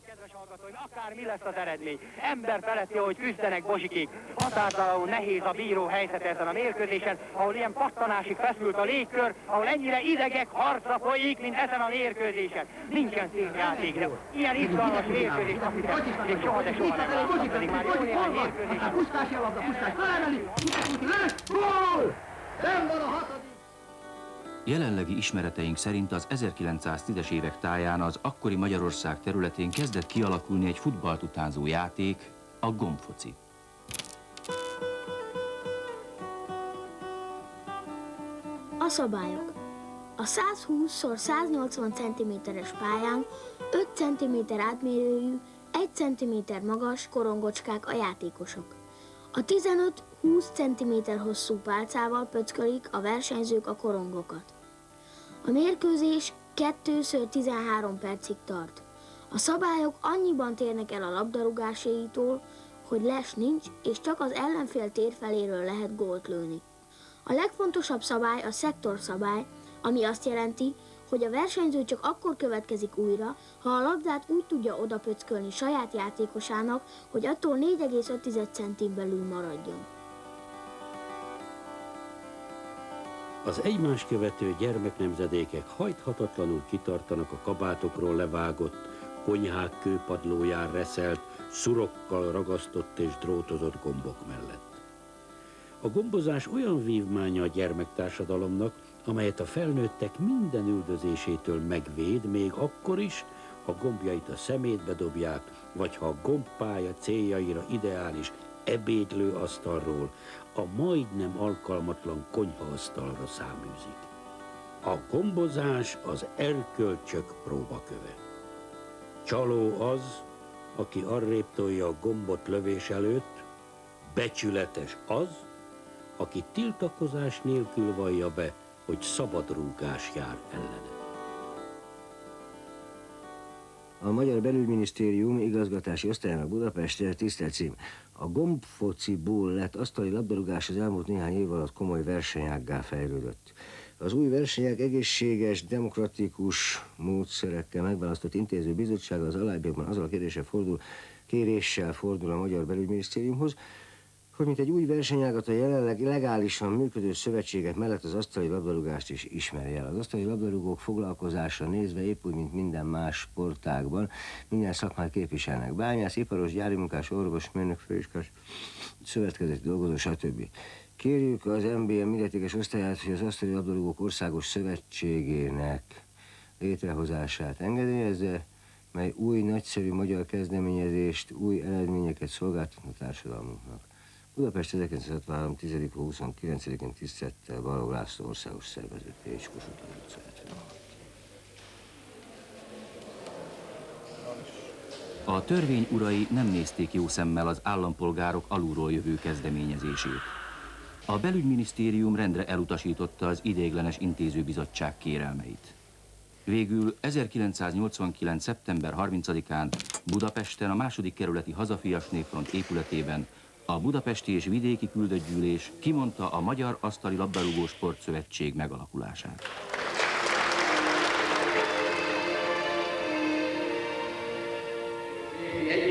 Kedves hallgatóim, akár mi lesz az eredmény. Ember feletti, hogy küzdenek Bozsikik. Határtalanul nehéz a bíró helyzet ezen a mérkőzésen, ahol ilyen pattanásig feszült a légkör, ahol ennyire idegek harca folyik, mint ezen a mérkőzésen. Nincsen színjáték, de ilyen izgalmas mérkőzés, azt hiszem, még soha de soha nem láttam, pedig már jó néhány mérkőzésen. Pusztás jelabda, Pusztás felemeli, gól! Nem van a hatodik! Jelenlegi ismereteink szerint az 1910-es évek táján az akkori Magyarország területén kezdett kialakulni egy futballt utánzó játék, a gombfoci. A szabályok. A 120x180 cm-es pályán 5 cm átmérőjű, 1 cm magas korongocskák a játékosok. A 15-20 cm hosszú pálcával pöckölik a versenyzők a korongokat. A mérkőzés 2x13 percig tart. A szabályok annyiban térnek el a labdarúgáséitól, hogy les nincs, és csak az ellenfél térfeléről lehet gólt lőni. A legfontosabb szabály a szektorszabály, ami azt jelenti, hogy a versenyző csak akkor következik újra, ha a labdát úgy tudja odapöckölni saját játékosának, hogy attól 4,5 centin belül maradjon. Az egymást követő gyermeknemzedékek hajthatatlanul kitartanak a kabátokról levágott, konyhák kőpadlóján reszelt, szurokkal ragasztott és drótozott gombok mellett. A gombozás olyan vívmánya a gyermektársadalomnak, amelyet a felnőttek minden üldözésétől megvéd, még akkor is, ha gombjait a szemétbe dobják, vagy ha a gombpálya céljaira ideális ebédlőasztalról a majdnem alkalmatlan konyhaasztalra száműzik. A gombozás az erkölcsök próbaköve. Csaló az, aki arrébb tolja a gombot lövés előtt, becsületes az, aki tiltakozás nélkül vallja be, hogy szabadrúgás jár ellene. A Magyar Belügyminisztérium igazgatási osztályának Budapesten tisztelt cím. A gombfociból lett asztali labdarúgás az elmúlt néhány év alatt komoly versenyággá fejlődött. Az új versenyek egészséges, demokratikus módszerekkel megválasztott intézőbizottsága az alábbiakban azzal a kéréssel fordul a Magyar Belügyminisztériumhoz, hogy mint egy új versenyágat a jelenleg legálisan működő szövetségek mellett az asztali labdarúgást is ismerje el. Az asztali labdarúgók foglalkozásra nézve épp úgy, mint minden más sportágban, minden szakmát képviselnek. Bányász, iparos, gyári munkás, orvos, mérnök, főiskás, szövetkezeti dolgozó, stb. Kérjük az MBM illetékes osztályát, hogy az asztali labdarúgók országos szövetségének létrehozását engedélyezze, mely új, nagyszerű magyar kezdeményezést, új eredményeket szolgáltatna a társadalmunknak. Budapest 1963. 10. 29-én tisztelettel Balogh László országos szervező, Pécs Kossuth utca 76. A törvény urai nem nézték jó szemmel az állampolgárok alulról jövő kezdeményezését. A belügyminisztérium rendre elutasította az ideiglenes intézőbizottság kérelmeit. Végül 1989. szeptember 30-án Budapesten a II. Kerületi Hazafias Népfront épületében a budapesti és vidéki küldöttgyűlés kimondta a Magyar Asztali Labdarúgó Sportszövetség megalakulását. Egy